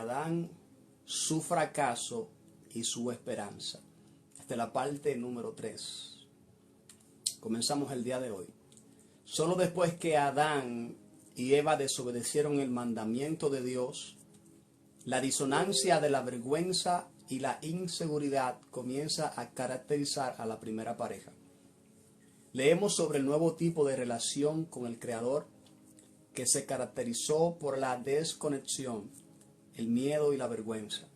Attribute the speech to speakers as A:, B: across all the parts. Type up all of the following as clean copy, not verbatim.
A: Adán, su fracaso y su esperanza. Esta es la parte número 3. Comenzamos el día de hoy. Solo después que Adán y Eva desobedecieron el mandamiento de Dios, la disonancia de la vergüenza y la inseguridad comienza a caracterizar a la primera pareja. Leemos sobre el nuevo tipo de relación con el Creador que se caracterizó por la desconexión, el miedo y la vergüenza.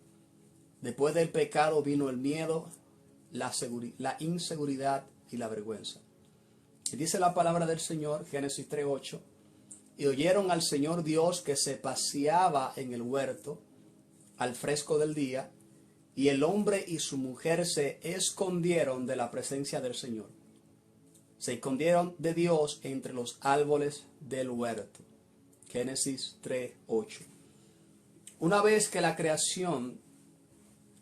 A: Después del pecado vino el miedo, la inseguridad y la vergüenza. Y dice la palabra del Señor, Génesis 3:8, y oyeron al Señor Dios que se paseaba en el huerto al fresco del día, y el hombre y su mujer se escondieron de la presencia del Señor. Se escondieron de Dios entre los árboles del huerto. Génesis 3:8. Una vez que la creación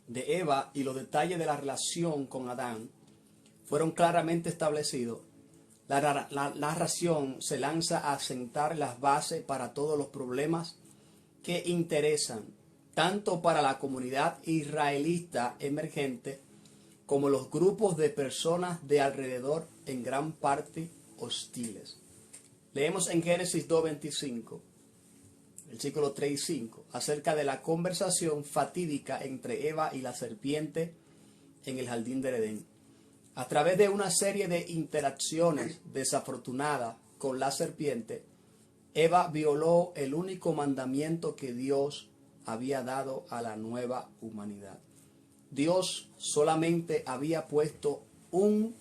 A: de Eva y los detalles de la relación con Adán fueron claramente establecidos, la narración se lanza a sentar las bases para todos los problemas que interesan tanto para la comunidad israelita emergente como los grupos de personas de alrededor, en gran parte hostiles. Leemos en Génesis 2:25, versículos 3 y 5, acerca de la conversación fatídica entre Eva y la serpiente en el jardín del Edén. A través de una serie de interacciones desafortunadas con la serpiente, Eva violó el único mandamiento que Dios había dado a la nueva humanidad. Dios solamente había puesto un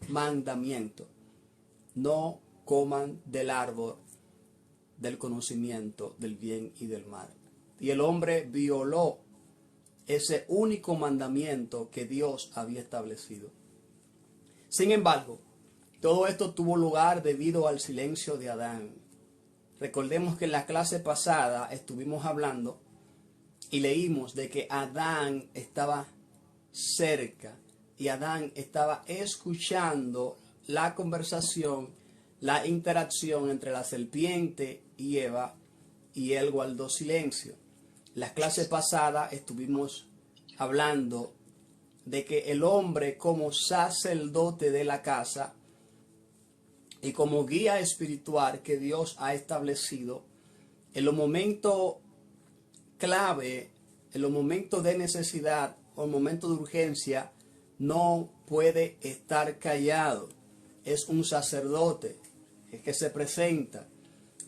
A: mandamiento: no coman del árbol del conocimiento del bien y del mal. Y el hombre violó ese único mandamiento que Dios había establecido. Sin embargo, todo esto tuvo lugar debido al silencio de Adán. Recordemos que en la clase pasada estuvimos hablando y leímos de que Adán estaba cerca y Adán estaba escuchando la conversación, la interacción entre la serpiente y Eva, y él guardó silencio. En la clase pasada estuvimos hablando de que el hombre, como sacerdote de la casa y como guía espiritual que Dios ha establecido, en los momentos clave, en los momentos de necesidad o en momentos de urgencia, no puede estar callado. Es un sacerdote el que se presenta.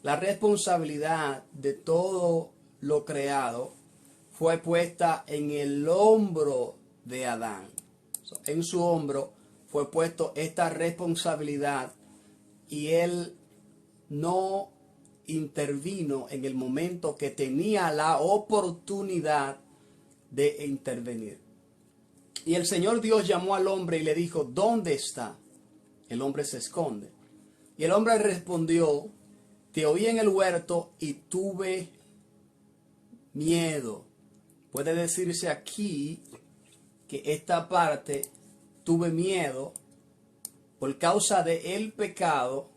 A: La responsabilidad de todo lo creado fue puesta en el hombro de Adán. En su hombro fue puesto esta responsabilidad y él no intervino en el momento que tenía la oportunidad de intervenir. Y el Señor Dios llamó al hombre y le dijo: ¿dónde está? El hombre se esconde. Y el hombre respondió: te oí en el huerto y tuve miedo. Puede decirse aquí que esta parte, tuve miedo, por causa del pecado,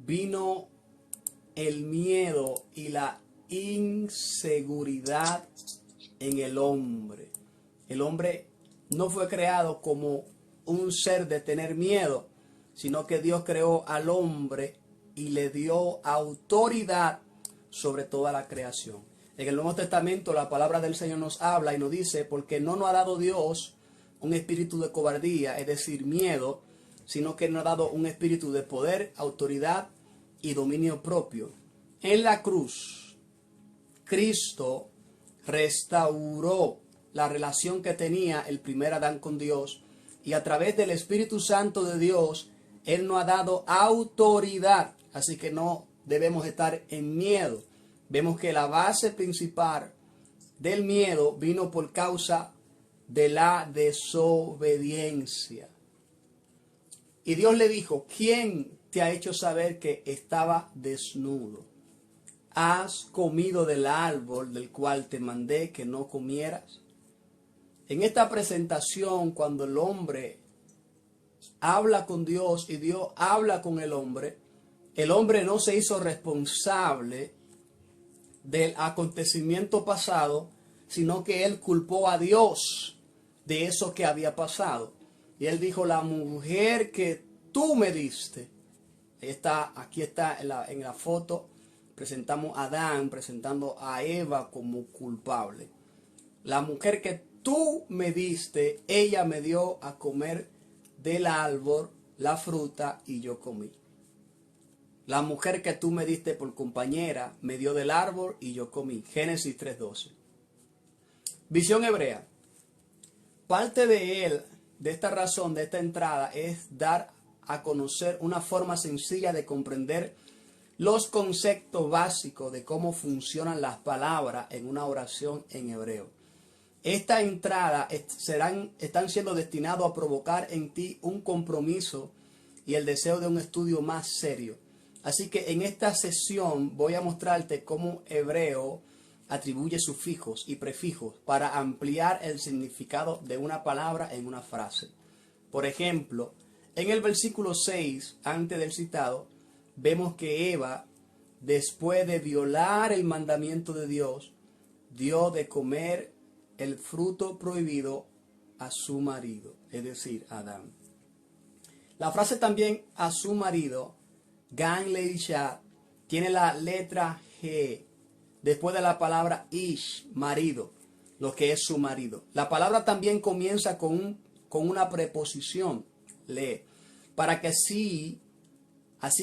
A: vino el miedo y la inseguridad en el hombre. El hombre no fue creado como un ser de tener miedo, sino que Dios creó al hombre y le dio autoridad sobre toda la creación. En el Nuevo Testamento la palabra del Señor nos habla y nos dice: porque no nos ha dado Dios un espíritu de cobardía, es decir, miedo, sino que nos ha dado un espíritu de poder, autoridad y dominio propio. En la cruz, Cristo restauró la relación que tenía el primer Adán con Dios, y a través del Espíritu Santo de Dios, Él nos ha dado autoridad. Así que no debemos estar en miedo. Vemos que la base principal del miedo vino por causa de la desobediencia. Y Dios le dijo: ¿quién te ha hecho saber que estaba desnudo? ¿Has comido del árbol del cual te mandé que no comieras? En esta presentación, cuando el hombre habla con Dios y Dios habla con el hombre no se hizo responsable del acontecimiento pasado, sino que él culpó a Dios de eso que había pasado. Y él dijo, la mujer que tú me diste, aquí está en la foto, presentamos a Adán presentando a Eva como culpable. La mujer que tú me diste, ella me dio a comer del árbol, la fruta, y yo comí. La mujer que tú me diste por compañera me dio del árbol y yo comí. Génesis 3:12. Visión hebrea. Parte de esta razón, de esta entrada, es dar a conocer una forma sencilla de comprender los conceptos básicos de cómo funcionan las palabras en una oración en hebreo. Esta entrada están siendo destinados a provocar en ti un compromiso y el deseo de un estudio más serio. Así que en esta sesión voy a mostrarte cómo hebreo atribuye sufijos y prefijos para ampliar el significado de una palabra en una frase. Por ejemplo, en el versículo 6, antes del citado, vemos que Eva, después de violar el mandamiento de Dios, dio de comer el fruto prohibido a su marido, es decir, Adán. La frase también a su marido, Gan Leisha, tiene la letra G después de la palabra Ish, marido, lo que es su marido. La palabra también comienza con una preposición, le, para que así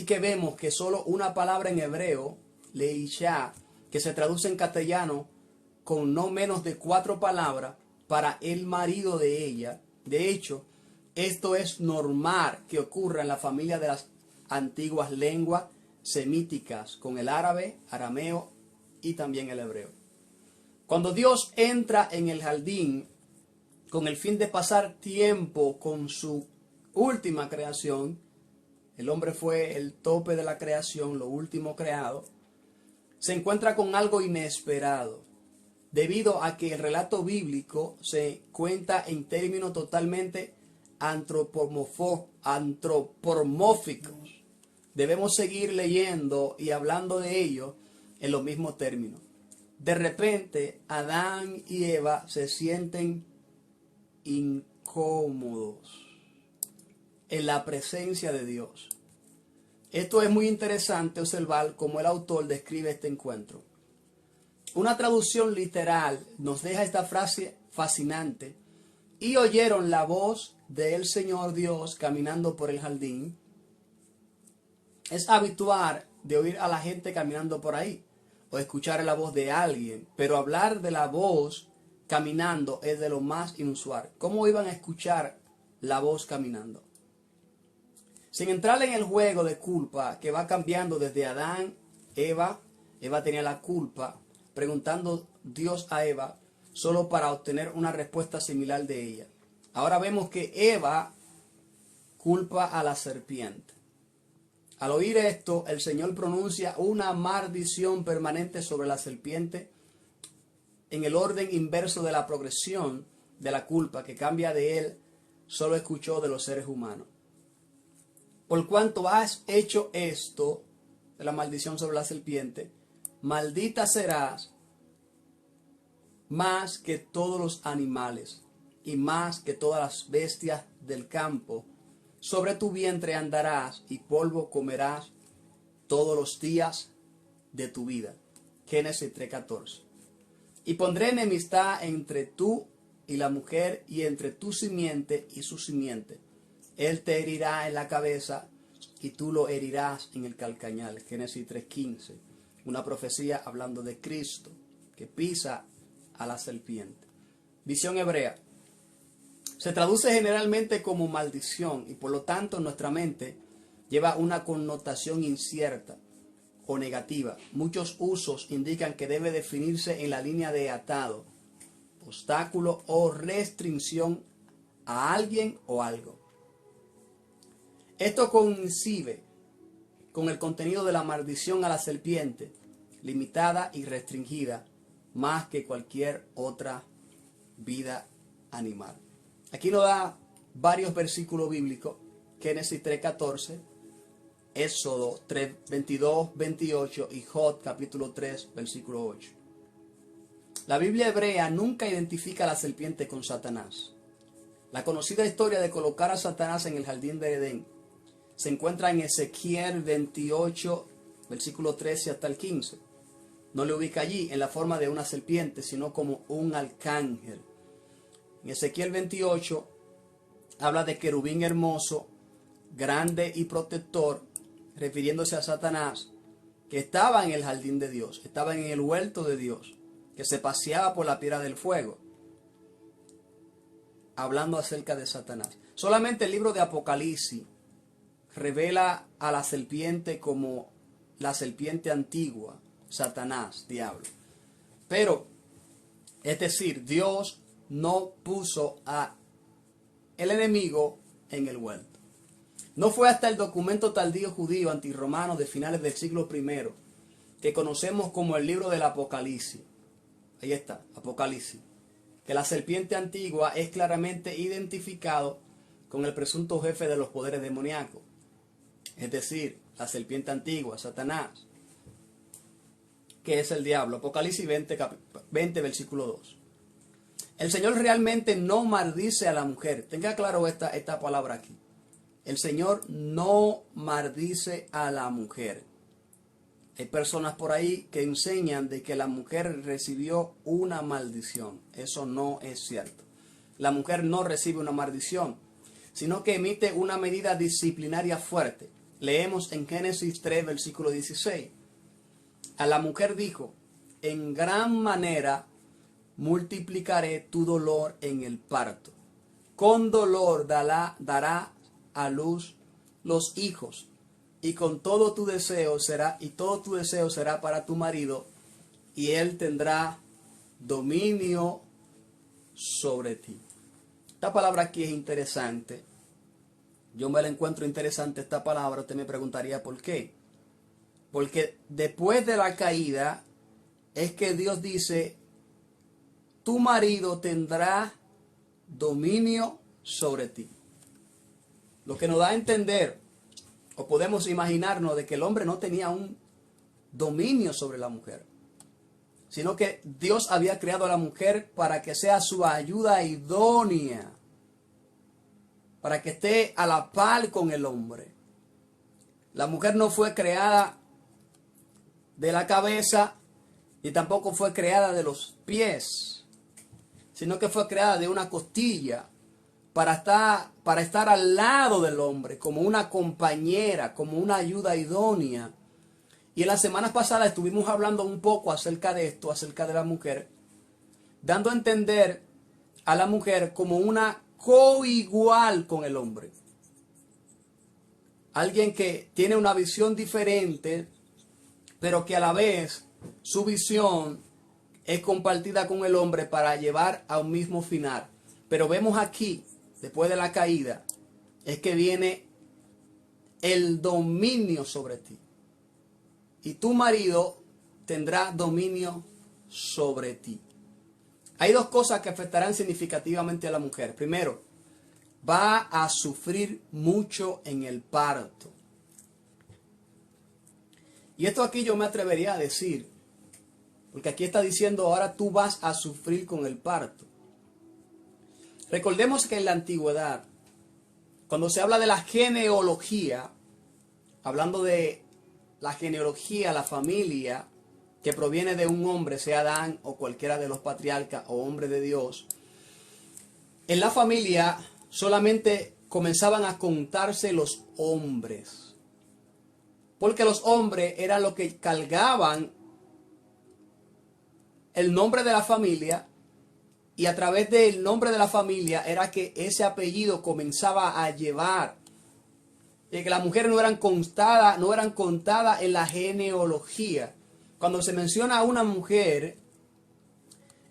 A: que vemos que solo una palabra en hebreo, Leisha, que se traduce en castellano con no menos de 4 palabras para el marido de ella. De hecho, esto es normal que ocurra en la familia de las antiguas lenguas semíticas, con el árabe, arameo y también el hebreo. Cuando Dios entra en el jardín con el fin de pasar tiempo con su última creación, el hombre fue el tope de la creación, lo último creado, se encuentra con algo inesperado, debido a que el relato bíblico se cuenta en términos totalmente antropomórficos. Debemos seguir leyendo y hablando de ello en los mismos términos. De repente, Adán y Eva se sienten incómodos en la presencia de Dios. Esto es muy interesante observar cómo el autor describe este encuentro. Una traducción literal nos deja esta frase fascinante. Y oyeron la voz del Señor Dios caminando por el jardín. Es habitual de oír a la gente caminando por ahí o escuchar la voz de alguien, pero hablar de la voz caminando es de lo más inusual. ¿Cómo iban a escuchar la voz caminando? Sin entrar en el juego de culpa que va cambiando desde Adán, Eva tenía la culpa, preguntando Dios a Eva solo para obtener una respuesta similar de ella. Ahora vemos que Eva culpa a la serpiente. Al oír esto, el Señor pronuncia una maldición permanente sobre la serpiente en el orden inverso de la progresión de la culpa que cambia de él, solo escuchó de los seres humanos. Por cuanto has hecho esto, de la maldición sobre la serpiente, maldita serás más que todos los animales y más que todas las bestias del campo. Sobre tu vientre andarás y polvo comerás todos los días de tu vida. Génesis 3:14. Y pondré enemistad entre tú y la mujer, y entre tu simiente y su simiente. Él te herirá en la cabeza y tú lo herirás en el calcañal. Génesis 3:15. Una profecía hablando de Cristo que pisa a la serpiente. Visión hebrea. Se traduce generalmente como maldición y por lo tanto en nuestra mente lleva una connotación incierta o negativa. Muchos usos indican que debe definirse en la línea de atado, obstáculo o restricción a alguien o algo. Esto coincide con el contenido de la maldición a la serpiente, limitada y restringida más que cualquier otra vida animal. Aquí nos da varios versículos bíblicos. Génesis 3:14, Éxodo 3, 22, 28 y Job capítulo 3, versículo 8. La Biblia hebrea nunca identifica a la serpiente con Satanás. La conocida historia de colocar a Satanás en el jardín de Edén se encuentra en Ezequiel 28, versículo 13 hasta el 15. No le ubica allí en la forma de una serpiente, sino como un arcángel. En Ezequiel 28 habla de querubín hermoso, grande y protector, refiriéndose a Satanás, que estaba en el jardín de Dios, estaba en el huerto de Dios, que se paseaba por la piedra del fuego, hablando acerca de Satanás. Solamente el libro de Apocalipsis revela a la serpiente como la serpiente antigua, Satanás, diablo. Pero, es decir, Dios no puso a el enemigo en el huerto. No fue hasta el documento tardío judío antirromano de finales del siglo I, que conocemos como el libro del Apocalipsis. Ahí está, Apocalipsis. Que la serpiente antigua es claramente identificado con el presunto jefe de los poderes demoníacos. Es decir, la serpiente antigua, Satanás, que es el diablo. Apocalipsis 20, versículo 2. El Señor realmente no maldice a la mujer. Tenga claro esta palabra aquí. El Señor no maldice a la mujer. Hay personas por ahí que enseñan de que la mujer recibió una maldición. Eso no es cierto. La mujer no recibe una maldición, sino que emite una medida disciplinaria fuerte. Leemos en Génesis 3, versículo 16. A la mujer dijo: en gran manera multiplicaré tu dolor en el parto. Con dolor dará a luz los hijos, y todo tu deseo será para tu marido, y él tendrá dominio sobre ti. Esta palabra aquí es interesante. Yo me la encuentro interesante esta palabra. Usted me preguntaría por qué. Porque después de la caída es que Dios dice: tu marido tendrá dominio sobre ti. Lo que nos da a entender, o podemos imaginarnos, de que el hombre no tenía un dominio sobre la mujer, sino que Dios había creado a la mujer para que sea su ayuda idónea, para que esté a la par con el hombre. La mujer no fue creada de la cabeza, ni tampoco fue creada de los pies, sino que fue creada de una costilla, para estar al lado del hombre, como una compañera, como una ayuda idónea. Y en las semanas pasadas estuvimos hablando un poco acerca de esto, acerca de la mujer, dando a entender a la mujer como una coigual con el hombre. Alguien que tiene una visión diferente, pero que a la vez su visión es compartida con el hombre para llevar a un mismo final. Pero vemos aquí, después de la caída, es que viene el dominio sobre ti. Y tu marido tendrá dominio sobre ti. Hay dos cosas que afectarán significativamente a la mujer. Primero, va a sufrir mucho en el parto. Y esto aquí yo me atrevería a decir, porque aquí está diciendo: ahora tú vas a sufrir con el parto. Recordemos que en la antigüedad, cuando se habla de la genealogía, hablando de la genealogía, la familia que proviene de un hombre, sea Adán o cualquiera de los patriarcas o hombre de Dios, en la familia solamente comenzaban a contarse los hombres, porque los hombres eran los que cargaban el nombre de la familia, y a través del nombre de la familia era que ese apellido comenzaba a llevar, y que las mujeres no eran contadas en la genealogía. Cuando se menciona a una mujer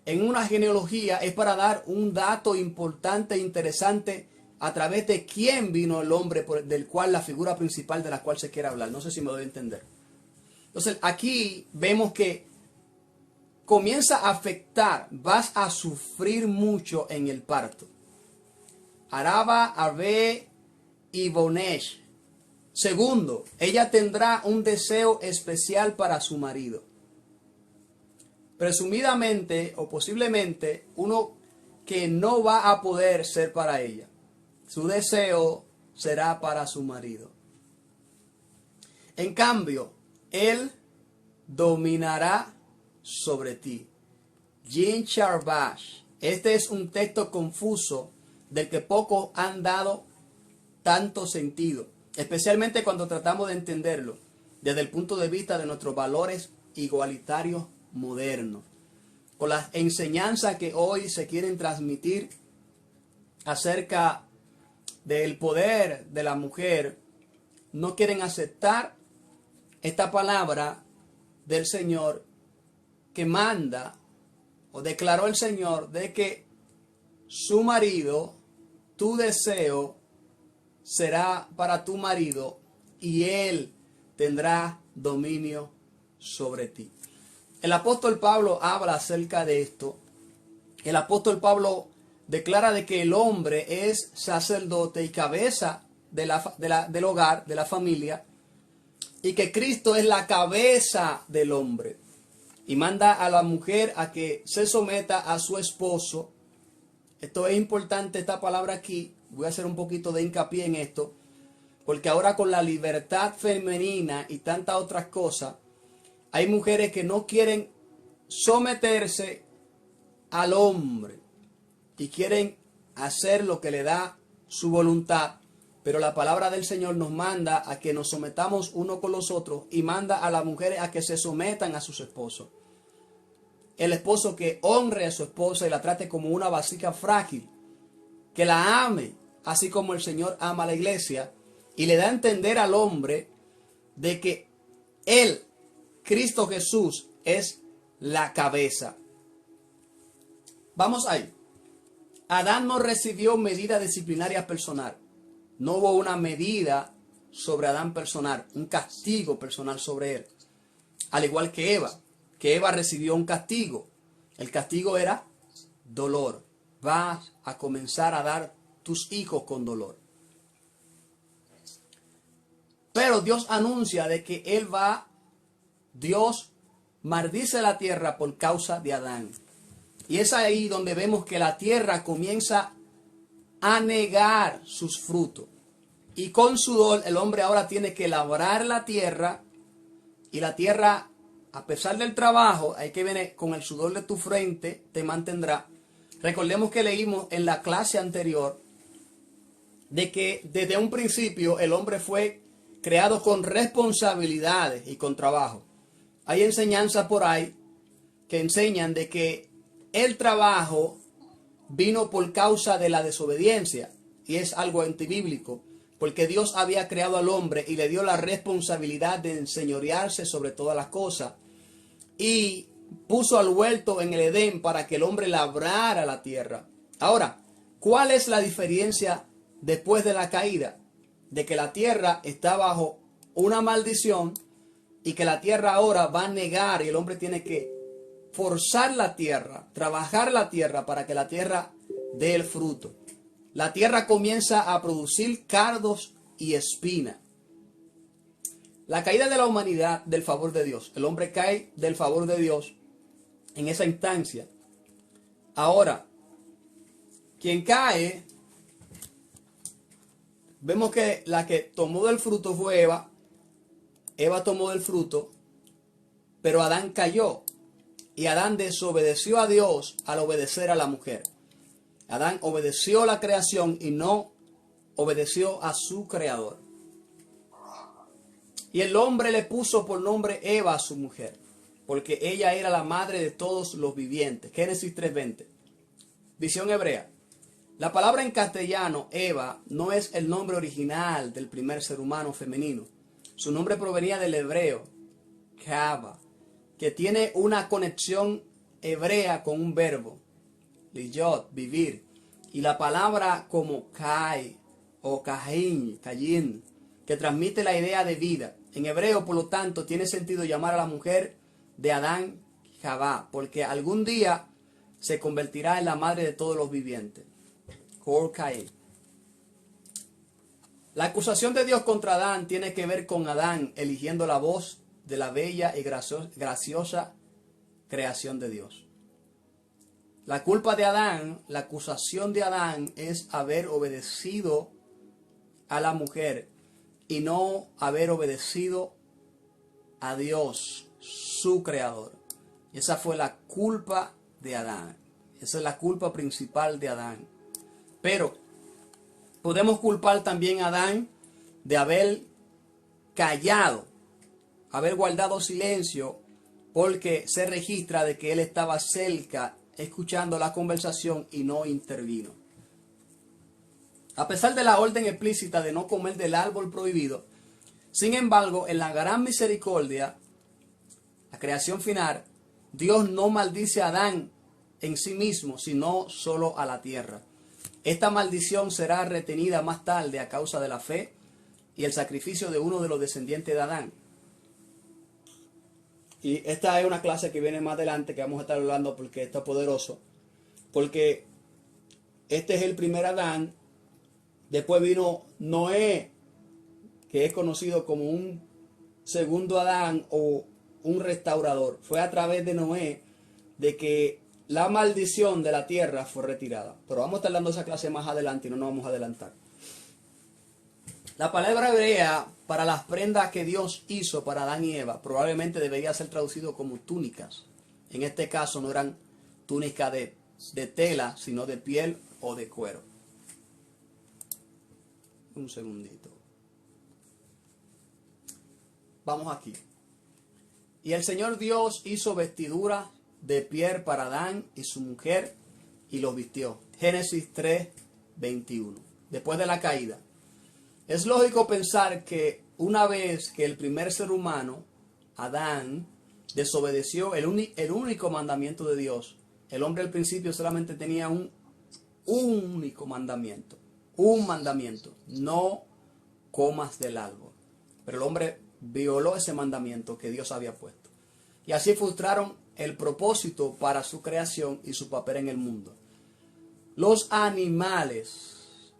A: en una genealogía es para dar un dato importante e interesante a través de quién vino el hombre del cual la figura principal de la cual se quiere hablar. No sé si me doy a entender. Entonces aquí vemos que comienza a afectar, vas a sufrir mucho en el parto. Araba, Arbe y Bonesh. Segundo, ella tendrá un deseo especial para su marido. Presumidamente o posiblemente uno que no va a poder ser para ella. Su deseo será para su marido. En cambio, él dominará sobre ti. Jean Charbash. Este es un texto confuso del que pocos han dado tanto sentido, especialmente cuando tratamos de entenderlo desde el punto de vista de nuestros valores igualitarios modernos. Con las enseñanzas que hoy se quieren transmitir acerca del poder de la mujer, no quieren aceptar esta palabra del Señor que manda o declaró el Señor de que su marido, tu deseo será para tu marido y él tendrá dominio sobre ti. El apóstol Pablo habla acerca de esto. El apóstol Pablo declara de que el hombre es sacerdote y cabeza del hogar, de la familia, y que Cristo es la cabeza del hombre. Y manda a la mujer a que se someta a su esposo. Esto es importante, esta palabra aquí. Voy a hacer un poquito de hincapié en esto. Porque ahora con la libertad femenina y tantas otras cosas, hay mujeres que no quieren someterse al hombre. Y quieren hacer lo que le da su voluntad. Pero la palabra del Señor nos manda a que nos sometamos uno con los otros y manda a las mujeres a que se sometan a sus esposos. El esposo que honre a su esposa y la trate como una vasija frágil, que la ame, así como el Señor ama a la iglesia, y le da a entender al hombre de que Él, Cristo Jesús, es la cabeza. Vamos ahí. Adán no recibió medida disciplinaria personal. No hubo una medida sobre Adán personal, un castigo personal sobre él. Al igual que Eva recibió un castigo. El castigo era dolor. Vas a comenzar a dar tus hijos con dolor. Pero Dios anuncia de que Dios maldice la tierra por causa de Adán. Y es ahí donde vemos que la tierra comienza a negar sus frutos. Y con sudor el hombre ahora tiene que labrar la tierra. Y la tierra, a pesar del trabajo, hay que venir con el sudor de tu frente, te mantendrá. Recordemos que leímos en la clase anterior de que desde un principio el hombre fue creado con responsabilidades y con trabajo. Hay enseñanzas por ahí que enseñan de que el trabajo vino por causa de la desobediencia y es algo antibíblico, porque Dios había creado al hombre y le dio la responsabilidad de enseñorearse sobre todas las cosas y puso al huerto en el Edén para que el hombre labrara la tierra. Ahora, ¿cuál es la diferencia después de la caída? De que la tierra está bajo una maldición y que la tierra ahora va a negar y el hombre tiene que forzar la tierra, trabajar la tierra para que la tierra dé el fruto. La tierra comienza a producir cardos y espinas. La caída de la humanidad del favor de Dios. El hombre cae del favor de Dios en esa instancia. Ahora, quien cae, vemos que la que tomó del fruto fue Eva. Eva tomó del fruto, pero Adán cayó. Y Adán desobedeció a Dios al obedecer a la mujer. Adán obedeció a la creación y no obedeció a su creador. Y el hombre le puso por nombre Eva a su mujer, porque ella era la madre de todos los vivientes. Génesis 3:20. Visión hebrea. La palabra en castellano, Eva, no es el nombre original del primer ser humano femenino. Su nombre provenía del hebreo, Chava, que tiene una conexión hebrea con un verbo, liyot, vivir, y la palabra como kai o kayin, que transmite la idea de vida. En hebreo, por lo tanto, tiene sentido llamar a la mujer de Adán Javá, porque algún día se convertirá en la madre de todos los vivientes. La acusación de Dios contra Adán tiene que ver con Adán eligiendo la voz de la bella y graciosa creación de Dios. La culpa de Adán, la acusación de Adán es haber obedecido a la mujer y no haber obedecido a Dios, su creador. Esa fue la culpa de Adán. Esa es la culpa principal de Adán. Pero podemos culpar también a Adán de haber callado, haber guardado silencio, porque se registra de que él estaba cerca escuchando la conversación y no intervino. A pesar de la orden explícita de no comer del árbol prohibido, sin embargo, en la gran misericordia, la creación final, Dios no maldice a Adán en sí mismo, sino solo a la tierra. Esta maldición será retenida más tarde a causa de la fe y el sacrificio de uno de los descendientes de Adán. Y esta es una clase que viene más adelante, que vamos a estar hablando porque está poderoso. Porque este es el primer Adán. Después vino Noé, que es conocido como un segundo Adán o un restaurador. Fue a través de Noé de que la maldición de la tierra fue retirada. Pero vamos a estar dando esa clase más adelante y no nos vamos a adelantar. La palabra hebrea para las prendas que Dios hizo para Adán y Eva probablemente debería ser traducido como túnicas. En este caso no eran túnicas de tela, sino de piel o de cuero. Un segundito. Vamos aquí. Y el Señor Dios hizo vestiduras de piel para Adán y su mujer y los vistió. Génesis 3, 21. Después de la caída. Es lógico pensar que una vez que el primer ser humano, Adán, desobedeció el único mandamiento de Dios, el hombre al principio solamente tenía un único mandamiento. Un mandamiento. No comas del árbol. Pero el hombre violó ese mandamiento que Dios había puesto. Y así frustraron el propósito para su creación y su papel en el mundo. Los animales,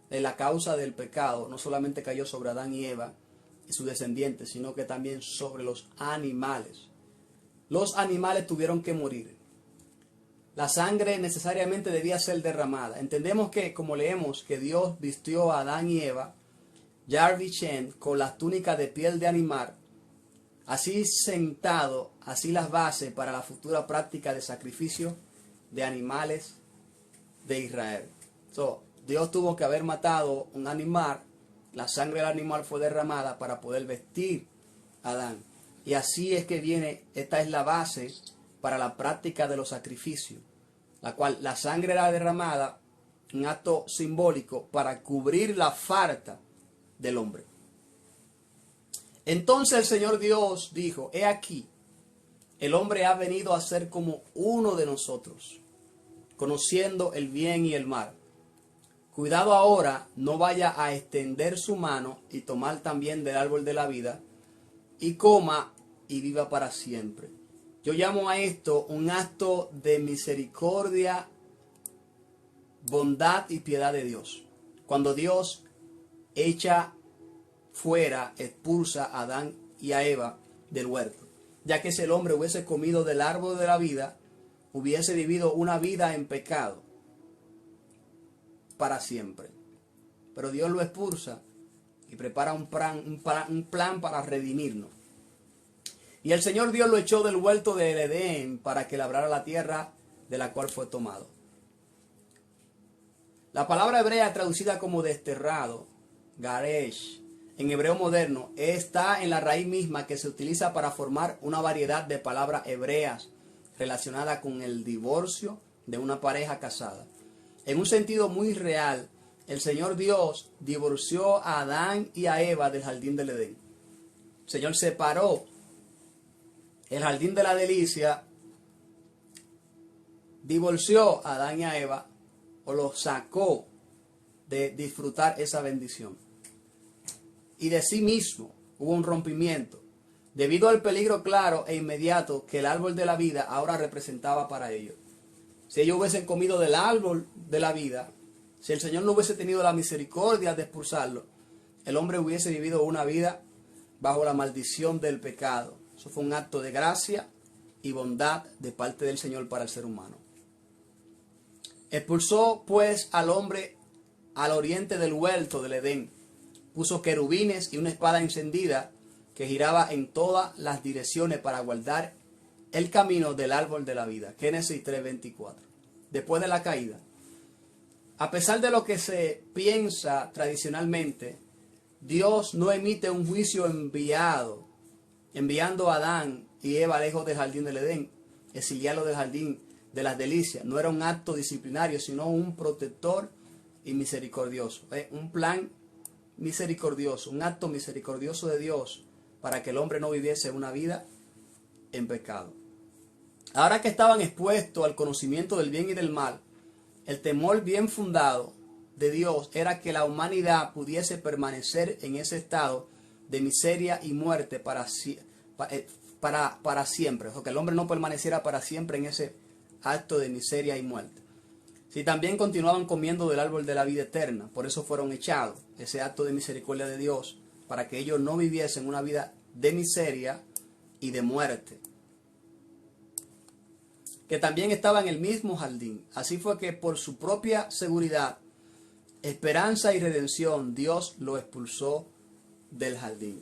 A: de la causa del pecado, no solamente cayó sobre Adán y Eva y sus descendientes, sino que también sobre los animales. Los animales tuvieron que morir. La sangre necesariamente debía ser derramada. Entendemos que, como leemos, que Dios vistió a Adán y Eva, Jarvis Chen, con las túnicas de piel de animal, así sentado, así las bases para la futura práctica de sacrificio de animales de Israel. Dios tuvo que haber matado un animal, la sangre del animal fue derramada para poder vestir a Adán. Y así es que viene, esta es la base para la práctica de los sacrificios, la cual la sangre era derramada, un acto simbólico para cubrir la falta del hombre. Entonces el Señor Dios dijo, he aquí, el hombre ha venido a ser como uno de nosotros, conociendo el bien y el mal. Cuidado ahora, no vaya a extender su mano y tomar también del árbol de la vida, y coma y viva para siempre. Yo llamo a esto un acto de misericordia, bondad y piedad de Dios. Cuando Dios echa fuera, expulsa a Adán y a Eva del huerto, ya que si el hombre hubiese comido del árbol de la vida, hubiese vivido una vida en pecado para siempre. Pero Dios lo expulsa y prepara un plan para redimirnos. Y el Señor Dios lo echó del huerto del Edén para que labrara la tierra de la cual fue tomado. La palabra hebrea traducida como desterrado, garesh, en hebreo moderno, está en la raíz misma que se utiliza para formar una variedad de palabras hebreas relacionadas con el divorcio de una pareja casada. En un sentido muy real, el Señor Dios divorció a Adán y a Eva del jardín del Edén. El Señor separó el jardín de la delicia, divorció a Adán y a Eva, o los sacó de disfrutar esa bendición. Y de sí mismo hubo un rompimiento, debido al peligro claro e inmediato que el árbol de la vida ahora representaba para ellos. Si ellos hubiesen comido del árbol de la vida, si el Señor no hubiese tenido la misericordia de expulsarlo, el hombre hubiese vivido una vida bajo la maldición del pecado. Eso fue un acto de gracia y bondad de parte del Señor para el ser humano. Expulsó pues al hombre al oriente del huerto del Edén. Puso querubines y una espada encendida que giraba en todas las direcciones para guardar el camino del árbol de la vida. Génesis 3:24. Después de la caída, a pesar de lo que se piensa tradicionalmente, Dios no emite un juicio enviando a Adán y Eva lejos del jardín del Edén, exiliarlo del jardín de las delicias. No era un acto disciplinario, sino un protector y misericordioso. Un plan misericordioso, un acto misericordioso de Dios para que el hombre no viviese una vida en pecado. Ahora que estaban expuestos al conocimiento del bien y del mal, el temor bien fundado de Dios era que la humanidad pudiese permanecer en ese estado de miseria y muerte para siempre, o que el hombre no permaneciera para siempre en ese acto de miseria y muerte. Si también continuaban comiendo del árbol de la vida eterna, por eso fueron echados, ese acto de misericordia de Dios, para que ellos no viviesen una vida de miseria y de muerte, que también estaba en el mismo jardín. Así fue que por su propia seguridad, esperanza y redención, Dios lo expulsó del jardín.